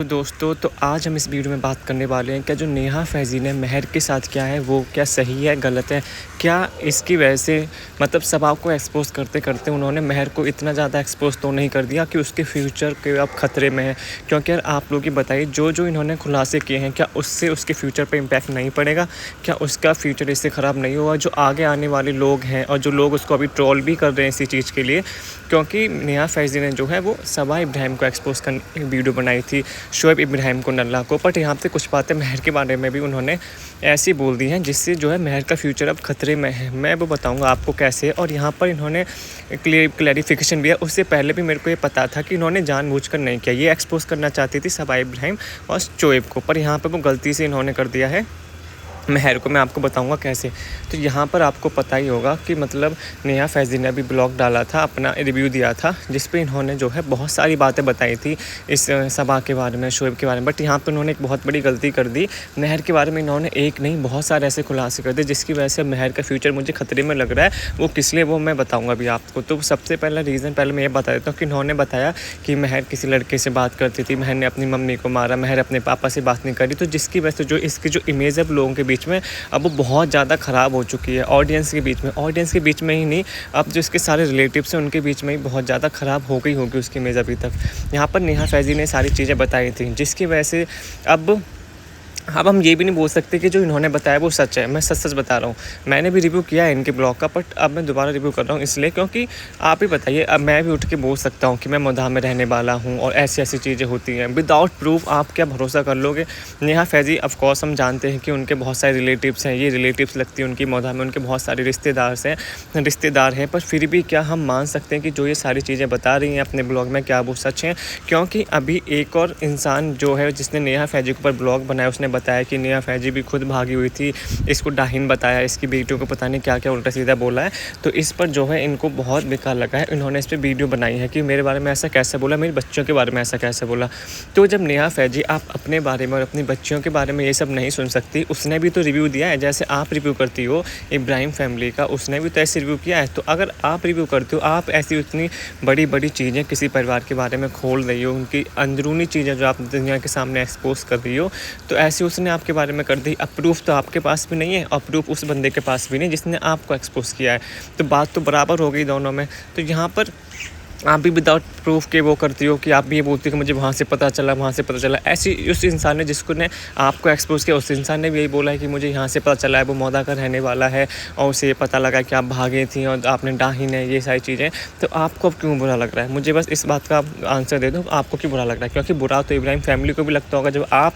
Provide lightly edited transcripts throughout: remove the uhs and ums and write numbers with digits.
तो दोस्तों तो आज हम इस वीडियो में बात करने वाले हैं क्या जो नेहा फैज़ी ने महर के साथ किया है वो क्या सही है गलत है। क्या इसकी वजह से मतलब सब आपको एक्सपोज करते करते उन्होंने महर को इतना ज़्यादा एक्सपोज तो नहीं कर दिया कि उसके फ्यूचर के अब ख़तरे में है। क्योंकि यार आप लोग ही बताइए जो जो इन्होंने खुलासे किए हैं क्या उससे उसके फ्यूचर पर इम्पैक्ट नहीं पड़ेगा, क्या उसका फ्यूचर इससे ख़राब नहीं होगा। जो आगे आने वाले लोग हैं और जो लोग उसको अभी ट्रोल भी कर रहे हैं इसी चीज़ के लिए, क्योंकि नेहा फैज़ी ने जो है वो सबा इब्राहिम को एक्सपोज करने वीडियो बनाई थी, शोएब इब्राहिम को नल्ला को। बट यहाँ पे कुछ बातें महर के बारे में भी उन्होंने ऐसी बोल दी हैं जिससे जो है महर का फ्यूचर अब खतरे में है। मैं वो बताऊंगा आपको कैसे। और यहाँ पर इन्होंने क्लैरिफिकेशन दिया। उससे पहले भी मेरे को ये पता था कि इन्होंने जानबूझकर नहीं किया, ये एक्सपोज करना चाहती थी सबा इब्राहिम और शोएब को, पर यहाँ पर वो गलती से इन्होंने कर दिया है महर को। मैं आपको बताऊंगा कैसे। तो यहाँ पर आपको पता ही होगा कि मतलब नेहा फैज़ी ने अभी ब्लॉग डाला था, अपना रिव्यू दिया था जिस पे इन्होंने जो है बहुत सारी बातें बताई थी इस सबा के बारे में, शोएब के बारे में। बट यहाँ पे उन्होंने एक बहुत बड़ी गलती कर दी। महर के बारे में इन्होंने एक नहीं बहुत सारे ऐसे खुलासे कर दिए जिसकी वजह से महर का फ्यूचर मुझे खतरे में लग रहा है। वो किस लिए वो मैं बताऊँगा अभी आपको। तो सबसे पहला रीज़न पहले मैं ये बता देता हूँ कि इन्होंने बताया कि महर किसी लड़के से बात करती थी, महर ने अपनी मम्मी को मारा, महर अपने पापा से बात नहीं करी। तो जिसकी वजह से जो इसकी जो इमेज है लोगों के बीच में अब वो बहुत ज़्यादा ख़राब हो चुकी है। ऑडियंस के बीच में ही नहीं, अब जो इसके सारे रिलेटिव्स हैं उनके बीच में ही बहुत ज़्यादा ख़राब हो गई होगी उसकी इमेज अभी तक। यहाँ पर नेहा फैज़ी ने सारी चीज़ें बताई थी जिसकी वजह से अब हम ये भी नहीं बोल सकते कि जो इन्होंने बताया वो सच है। मैं सच बता रहा हूँ। मैंने भी रिव्यू किया है इनके ब्लॉग का, बट अब मैं दोबारा रिव्यू कर रहा हूँ इसलिए क्योंकि आप ही बताइए, अब मैं भी उठ के बोल सकता हूँ कि मैं मोधा में रहने वाला हूँ और ऐसी ऐसी चीज़ें होती हैं विदाउट प्रूफ। आप क्या भरोसा कर लोगे। नेहा फैज़ी ऑफकोर्स हम जानते हैं कि उनके बहुत सारे रिलेटिव्स हैं, ये रिलेटिव्स लगती हैं उनकी मोधा में, उनके बहुत सारे रिश्तेदार हैं, पर फिर भी क्या हम मान सकते हैं कि जो ये सारी चीज़ें बता रही हैं अपने ब्लॉग में क्या वो सच हैं। क्योंकि अभी एक और इंसान जो है जिसने नेहा फैज़ी के ऊपर ब्लॉग बनाया उसने बताया कि नेहा फैज़ी भी खुद भागी हुई थी, इसको डाहिन बताया, इसकी बेटियों को पता नहीं क्या क्या उल्टा सीधा बोला है। तो इस पर जो है इनको बहुत बेकार लगा है। इन्होंने इस पर वीडियो बनाई है कि मेरे बारे में ऐसा कैसे बोला, मेरे बच्चों के बारे में ऐसा कैसे बोला। तो जब नेहा फैज़ी आप अपने बारे में और अपनी बच्चियों के बारे में ये सब नहीं सुन सकती, उसने भी तो रिव्यू दिया है जैसे आप रिव्यू करती हो इब्राहिम फैमिली का, उसने भी तो ऐसे रिव्यू किया है। तो अगर आप रिव्यू करते हो, आप ऐसी इतनी बड़ी बड़ी चीज़ें किसी परिवार के बारे में खोल रही हो, उनकी अंदरूनी चीज़ें जो आप दुनिया के सामने एक्सपोज कर रही हो, तो ऐसे उसने आपके बारे में कर दी। अब प्रूफ तो आपके पास भी नहीं है और प्रूफ उस बंदे के पास भी नहीं जिसने आपको एक्सपोज किया है। तो बात तो बराबर हो गई दोनों में। तो यहाँ पर आप भी विदाउट प्रूफ के वो करती हो कि आप भी ये बोलती हो कि मुझे वहाँ से पता चला। ऐसी उस इंसान ने जिसको ने आपको एक्सपोज किया उस इंसान ने भी यही बोला है कि मुझे यहाँ से पता चला है वो मौदा का रहने वाला है और उसे ये पता लगा कि आप भागे थी और आपने डाहिन है, ये सारी चीज़ें। तो आपको अब क्यों बुरा लग रहा है, मुझे बस इस बात का आंसर दे दो, आपको क्यों बुरा लग रहा है। क्योंकि बुरा तो इब्राहिम फैमिली को भी लगता होगा जब आप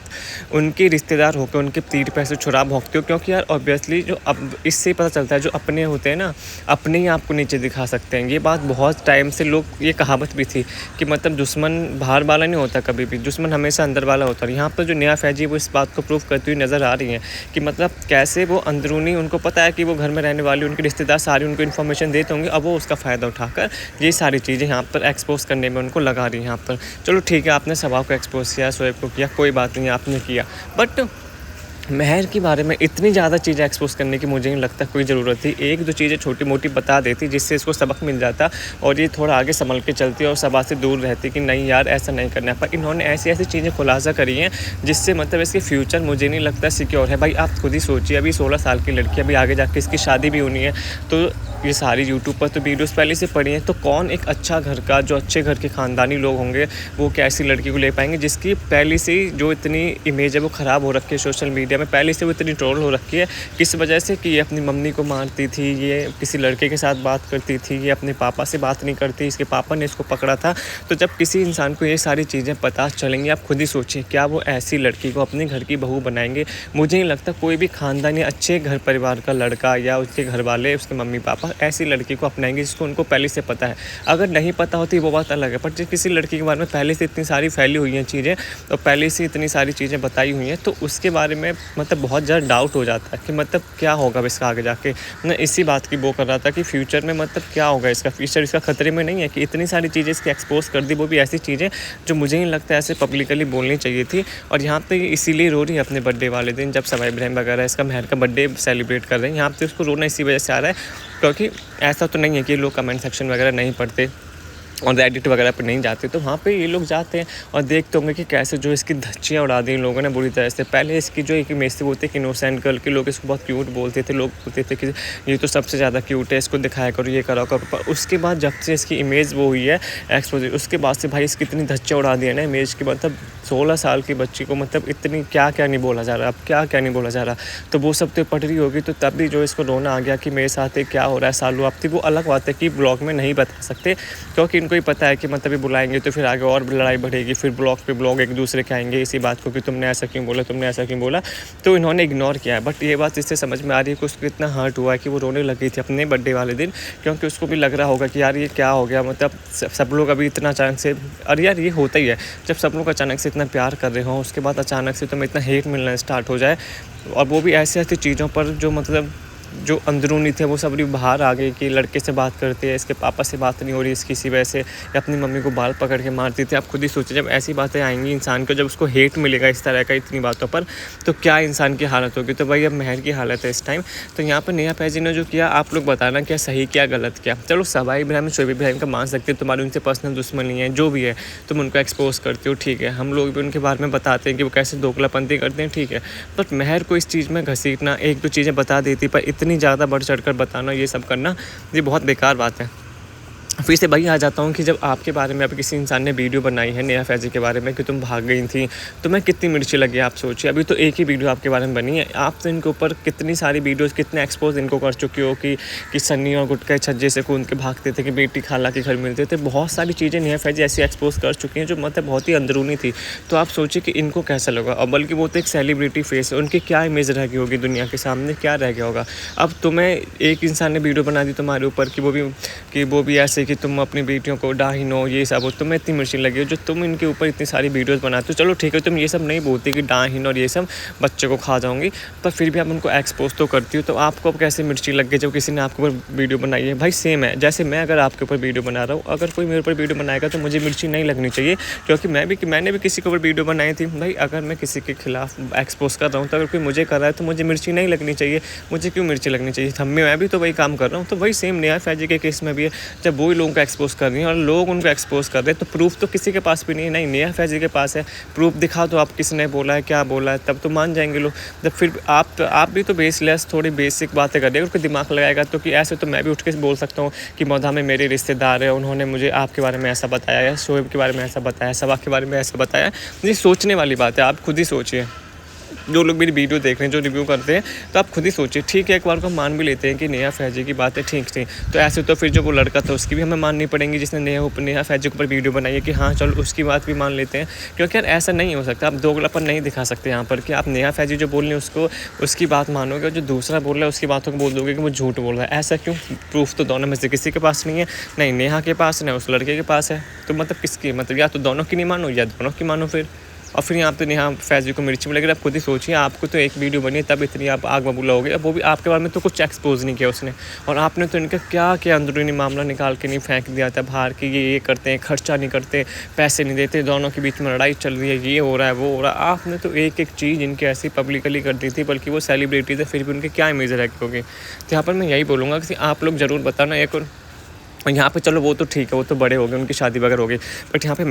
उनके रिश्तेदार होकर उनके पीठ पे से छुरा भोंकते हो। क्योंकि यार ऑब्वियसली जो अब इससे पता चलता है जो अपने होते हैं ना, अपने ही आपको नीचे दिखा सकते हैं। ये बात बहुत टाइम से लोग, ये कहावत भी थी कि मतलब दुश्मन बाहर वाला नहीं होता, कभी भी दुश्मन हमेशा अंदर वाला होता है। यहाँ पर जो नेहा फैज़ी वो इस बात को प्रूफ करती हुई नज़र आ रही हैं कि मतलब कैसे वो अंदरूनी, उनको पता है कि वो घर में रहने वाली, उनके रिश्तेदार सारी उनको इन्फॉर्मेशन देते होंगे, अब वो उसका फ़ायदा उठाकर ये सारी चीज़ें यहाँ पर एक्सपोज करने में उनको लगा रही हैं यहाँ पर। चलो ठीक है, आपने सबा को एक्सपोज किया, शोएब को किया, कोई बात नहीं आपने किया, बट महर के बारे में इतनी ज़्यादा चीज़ें एक्सपोज करने की मुझे नहीं लगता कोई ज़रूरत थी। एक दो चीज़ें छोटी मोटी बता देती जिससे इसको सबक मिल जाता और ये थोड़ा आगे संभल के चलती और सबा से दूर रहती कि नहीं यार ऐसा नहीं करना है। पर इन्होंने ऐसी ऐसी चीज़ें खुलासा करी हैं जिससे मतलब इसके फ्यूचर मुझे नहीं लगता सिक्योर है। भाई आप खुद ही सोचिए, अभी 16 साल की लड़की, अभी आगे जाके इसकी शादी भी होनी है। तो ये सारी यूट्यूब पर तो वीडियोस पहले से पड़ी हैं। तो कौन एक अच्छा घर का, जो अच्छे घर के ख़ानदानी लोग होंगे, वो कैसी लड़की को ले पाएंगे जिसकी पहले से ही जो इतनी इमेज है वो ख़राब हो रखी है सोशल मीडिया में, पहले से वो इतनी ट्रोल हो रखी है। किस वजह से कि ये अपनी मम्मी को मारती थी, ये किसी लड़के के साथ बात करती थी, ये अपने पापा से बात नहीं करती, इसके पापा ने इसको पकड़ा था। तो जब किसी इंसान को ये सारी चीज़ें पता चलेंगी, आप खुद ही सोचिए क्या वो ऐसी लड़की को अपने घर की बहू बनाएंगे। मुझे नहीं लगता कोई भी ख़ानदानी अच्छे घर परिवार का लड़का या उसके घर वाले, उसके मम्मी पापा ऐसी लड़की को अपनाएंगे जिसको उनको पहले से पता है। अगर नहीं पता होती वो बात अलग है, पर जब किसी लड़की के बारे में पहले से इतनी सारी फैली हुई हैं चीज़ें और पहले से इतनी सारी चीज़ें बताई हुई हैं, तो उसके बारे में मतलब बहुत ज़्यादा डाउट हो जाता है कि मतलब क्या होगा इसका आगे जाके। मैं इसी बात की वो कर रहा था कि फ्यूचर में मतलब क्या होगा इसका, फ्यूचर इसका खतरे में नहीं है कि इतनी सारी चीज़ें इसकी एक्सपोज कर दी, वो भी ऐसी चीज़ें जो मुझे नहीं लगता ऐसे पब्लिकली बोलनी चाहिए थी। और यहाँ पे इसीलिए रो रही है अपने बर्थडे वाले दिन, जब सबा इब्राहिम वगैरह इसका महर का बर्थडे सेलिब्रेट कर रहे हैं, यहाँ पे उसको रोना इसी वजह से आ रहा है क्योंकि ऐसा तो नहीं है कि लोग कमेंट सेक्शन वगैरह नहीं पढ़ते। और रेडिट वगैरह पे नहीं जाते, तो वहाँ पे ये लोग जाते हैं और देखते होंगे कि कैसे जो इसकी धज्जियाँ उड़ा दी इन लोगों ने बुरी तरह से। पहले इसकी जो एक इमेज थी वो थी कि इनोसेंट गर्ल की, लोग इसको बहुत क्यूट बोलते थे, लोग बोलते थे कि ये तो सबसे ज़्यादा क्यूट है, इसको दिखाया करो, ये करा करो। पर उसके बाद जब से इसकी इमेज वो हुई है एक्सपोज, उसके बाद से भाई इसकी इतनी धज्जियाँ उड़ा दी है ना इमेज की, मतलब 16 साल की बच्ची को मतलब इतनी क्या क्या नहीं बोला जा रहा, अब क्या क्या नहीं बोला जा रहा। तो वो सब तो पढ़ रही होगी, तो तब भी जो इसको रोना आ गया कि मेरे साथ ये क्या हो रहा है सालू। अब थी वो अलग बात है कि ब्लॉग में नहीं बता सकते, क्योंकि इनको ही पता है कि मतलब ये बुलाएंगे तो फिर आगे और लड़ाई बढ़ेगी, फिर ब्लॉग पे ब्लॉग एक दूसरे के आएंगे इसी बात को कि तुमने ऐसा क्यों बोला, तुमने ऐसा क्यों बोला। तो इन्होंने इग्नोर किया है। बट ये बात इससे समझ में आ रही है कि उसको इतना हर्ट हुआ है कि वो रोने लगी थी अपने बर्थडे वाले दिन, क्योंकि उसको भी लग रहा होगा कि यार ये क्या हो गया, मतलब सब लोग अभी इतना अचानक से, अरे यार ये होता ही है जब सब लोग अचानक से इतना प्यार कर रहे हो, उसके बाद अचानक से तुम्हें इतना हेट मिलना स्टार्ट हो जाए, और वो भी ऐसी ऐसी चीज़ों पर जो मतलब जो अंदरूनी थे वो सब भी बाहर आ गई कि लड़के से बात करते हैं, इसके पापा से बात नहीं हो रही इसकी इसी वजह से, या अपनी मम्मी को बाल पकड़ के मारती थी। आप खुद ही सोचिए जब ऐसी बातें आएंगी इंसान को, जब उसको हेट मिलेगा इस तरह का इतनी बातों पर, तो क्या इंसान की हालत होगी। तो भाई अब महर की हालत है इस टाइम। तो यहाँ पर नेहा फैजी ने जो किया, आप लोग बताना क्या सही क्या गलत क्या। चलो सबाई इब्राहिम शोएब इब्राहिम का मान सकते हो, तुम्हारी उनसे पर्सनल दुश्मनी है, जो भी है तुम उनको एक्सपोज करते हो, ठीक है, हम लोग भी उनके बारे में बताते हैं कि वो कैसे दोगलापंती करते हैं, ठीक है। बट महर को इस चीज़ में घसीटना, एक दो चीज़ें बता देती पर इतनी ज़्यादा बढ़ चढ़ कर बताना, ये सब करना, ये बहुत बेकार बात है। फिर से भाई आ जाता हूँ कि जब आपके बारे में अभी किसी इंसान ने वीडियो बनाई है नेहा फैजी के बारे में कि तुम भाग गई थी, तो मैं कितनी मिर्ची लगी आप सोचिए। अभी तो एक ही वीडियो आपके बारे में बनी है, आप तो इनके ऊपर कितनी सारी वीडियोस, कितने एक्सपोज इनको कर चुकी हो कि सन्नी और गुटका छज्जे से कूद के भागते थे, कि बेटी खाला के घर मिलते थे। बहुत सारी चीज़ें नेहा फैजी ऐसी एक्सपोज कर चुकी हैं जो मतलब बहुत ही अंदरूनी थी। तो आप सोचिए कि इनको कैसा लगा, और बल्कि वो तो एक सेलिब्रिटी फेस है, उनकी क्या इमेज रह गई होगी दुनिया के सामने, क्या रह गया होगा। अब तुम्हें एक इंसान ने वीडियो बना दी तुम्हारे ऊपर कि वो भी ऐसे कि तुम अपनी बेटियों को डाहिनो ये सब, तुम्हें इतनी मुश्किल लगी हो जो तुम इनके ऊपर इतनी सारी वीडियोस बनाते हो। चलो ठीक है, तुम ये सब नहीं बोलती कि डाहिनो और ये सब बच्चे को खा जाऊंगी, पर फिर भी आप उनको एक्सपोज तो करती हो। तो आपको अब कैसे मिर्ची लग गई जब किसी ने आपके ऊपर वीडियो बनाई है। भाई सेम है, जैसे मैं अगर आपके ऊपर वीडियो बना रहा हूँ, अगर कोई मेरे ऊपर वीडियो बनाएगा तो मुझे मिर्ची नहीं लगनी चाहिए, क्योंकि मैंने भी किसी के ऊपर वीडियो बनाई थी। भाई अगर मैं किसी के खिलाफ एक्सपोज कर रहा हूँ, तो अगर कोई मुझे कर रहा है तो मुझे मिर्ची नहीं लगनी चाहिए। मुझे क्यों मिर्ची लगनी चाहिए, मैं भी तो वही काम कर रहा हूँ। तो वही सेम नेहा फैजी के केस में भी है, जब वही लोगों को एक्सपोज कर रही हैं और लोग उनको एक्सपोज कर रहे हैं, तो प्रूफ तो किसी के पास भी नहीं है, नहीं नेहा फैजी के पास है। प्रूफ दिखा दो आप, किसने बोला है, क्या बोला है, तब तो मान जाएंगे लोग। जब फिर आप भी तो बेसलेस थोड़ी बेसिक बातें कर देगा, उसको दिमाग लगाएगा तो कि ऐसे तो मैं भी उठ के बोल सकता हूँ कि मौधा में मेरे रिश्तेदार है, उन्होंने मुझे आपके बारे में ऐसा बताया है, शोएब के बारे में ऐसा बताया, सबा के बारे में ऐसा बताया। ये सोचने वाली बात है, आप खुद ही सोचिए। जो लोग मेरी वीडियो देख रहे हैं, जो रिव्यू करते हैं, तो आप खुद ही सोचिए। ठीक है, एक बार को मान भी लेते हैं कि नेहा फैजी की बातें ठीक थी, तो ऐसे तो फिर जो वो लड़का था उसकी भी हमें माननी पड़ेंगी जिसने नेहा फैजी के ऊपर वीडियो बनाई है, कि हाँ चलो उसकी बात भी मान लेते हैं। क्योंकि यार ऐसा नहीं हो सकता, आप दोगलापन नहीं दिखा सकते यहाँ पर कि आप नेहा फैजी जो बोल रही है उसकी बात मानोगे और जो दूसरा बोल रहा है उसकी बातों को बोल दोगे कि वो झूठ बोल रहा है। ऐसा क्यों? प्रूफ तो दोनों में से किसी के पास नहीं है, नहीं नेहा के पास नहीं उस लड़के के पास है। तो मतलब किसकी, मतलब या तो दोनों की नहीं मानो या दोनों की मानो फिर। और फिर यहाँ पे नेहा फैजी को मिर्ची मिलेगी। आप खुद ही सोचिए, आपको तो एक वीडियो बनी तब इतनी आप आग बबूला हो गए, अब वो भी आपके बारे में तो कुछ एक्सपोज नहीं किया उसने, और आपने तो इनका क्या क्या अंदरूनी मामला निकाल के नहीं फेंक दिया था बाहर कि ये करते हैं, खर्चा नहीं करते, पैसे नहीं देते, दोनों के बीच में लड़ाई चल रही है, ये हो रहा है वो हो रहा है। आपने तो एक एक चीज़ इनकी ऐसी पब्लिकली कर दी थी, बल्कि वो सेलिब्रिटी थे, फिर भी उनके क्या इमेज रह गई होगी। तो यहाँ पर मैं यही बोलूँगा कि आप लोग ज़रूर बताना। एक और यहाँ पे चलो वो तो ठीक है, वो तो बड़े हो गए, उनकी शादी वगैरह हो गई, बट यहाँ पे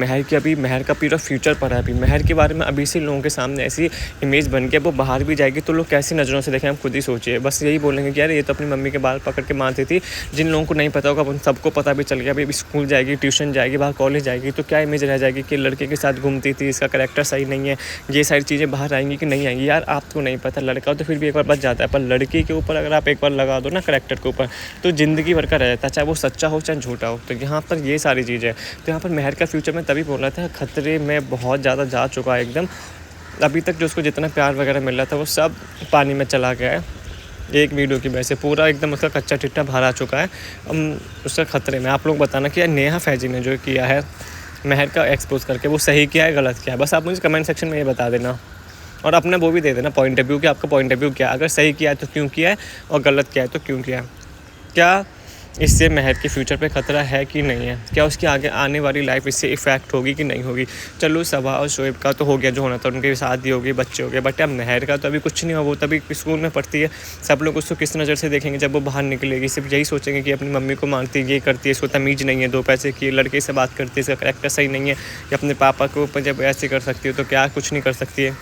महर का पूरा फ्यूचर पड़ा है। अभी महर के बारे में अभी से लोगों के सामने ऐसी इमेज बन के वो बाहर भी जाएगी तो लोग कैसी नज़रों से देखें, आप खुद ही सोचिए। बस यही बोलेंगे कि यार ये तो अपनी मम्मी के बाल पकड़ के मारती थी। जिन लोगों को नहीं पता होगा उन सबको पता भी चल गया। अभी स्कूल जाएगी, ट्यूशन जाएगी, बाहर कॉलेज जाएगी, तो क्या इमेज रह जाएगी कि लड़के के साथ घूमती थी, इसका करेक्टर सही नहीं है। ये सारी चीज़ें बाहर आएंगी कि नहीं आएंगी, यार आपको नहीं पता। लड़का तो फिर भी एक बार बच जाता है, पर लड़की के ऊपर अगर आप एक बार लगा दो ना करेक्टर के ऊपर, तो ज़िंदगी भर का रह जाता है, चाहे वो सच्चा हो चाहे झूठा हो। तो यहाँ पर ये सारी चीज़ें हैं। तो यहाँ पर महर का फ्यूचर मैं तभी बोल रहा था, खतरे में बहुत ज़्यादा जा चुका है एकदम। अभी तक जो उसको जितना प्यार वगैरह मिल रहा था वो सब पानी में चला गया है। एक वीडियो की वजह से पूरा एकदम उसका कच्चा चिट्टा बाहर आ चुका है, उसका खतरे में। आप लोग बताना कि नेहा फैजी ने जो किया है महर का एक्सपोज करके, वो सही किया है गलत किया है, बस आप मुझे कमेंट सेक्शन में ये बता देना। और अपना वो भी दे देना पॉइंट ऑफ व्यू कि आपका पॉइंट ऑफ व्यू क्या है, अगर सही किया है तो क्यों किया है, और गलत किया है तो क्यों किया है। क्या इससे महर के फ्यूचर पे ख़तरा है कि नहीं है? क्या उसकी आगे आने वाली लाइफ इससे इफ़ेक्ट होगी कि नहीं होगी? चलो सबा और शोएब का तो हो गया जो होना था, उनकी शादी हो गई, बच्चे हो गए, बट अब महर का तो अभी कुछ नहीं हुआ, वो तभी स्कूल में पढ़ती है। सब लोग उसको किस नज़र से देखेंगे जब वो बाहर निकलेगी? सिर्फ यही सोचेंगे कि अपनी मम्मी को मारती है, ये करती है, इसको तमीज़ नहीं है, 2 पैसे की लड़के से बात करती है, इसका करैक्टर सही नहीं है, या अपने पापा को ऊपर जब ऐसे कर सकती है तो क्या कुछ नहीं कर सकती है?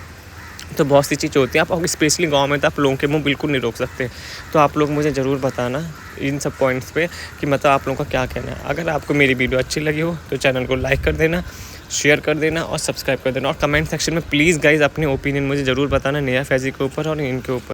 तो बहुत सी चीज़ होती है, आप स्पेशली गाँव में तो आप लोगों के मुँह बिल्कुल नहीं रोक सकते। तो आप लोग मुझे ज़रूर बताना इन सब पॉइंट्स पे कि मतलब आप लोगों का क्या कहना है। अगर आपको मेरी वीडियो अच्छी लगी हो तो चैनल को लाइक कर देना, शेयर कर देना और सब्सक्राइब कर देना, और कमेंट सेक्शन में प्लीज़ गाइज़ अपनी ओपिनियन मुझे ज़रूर बताना नेहा फैज़ी के ऊपर और इनके ऊपर।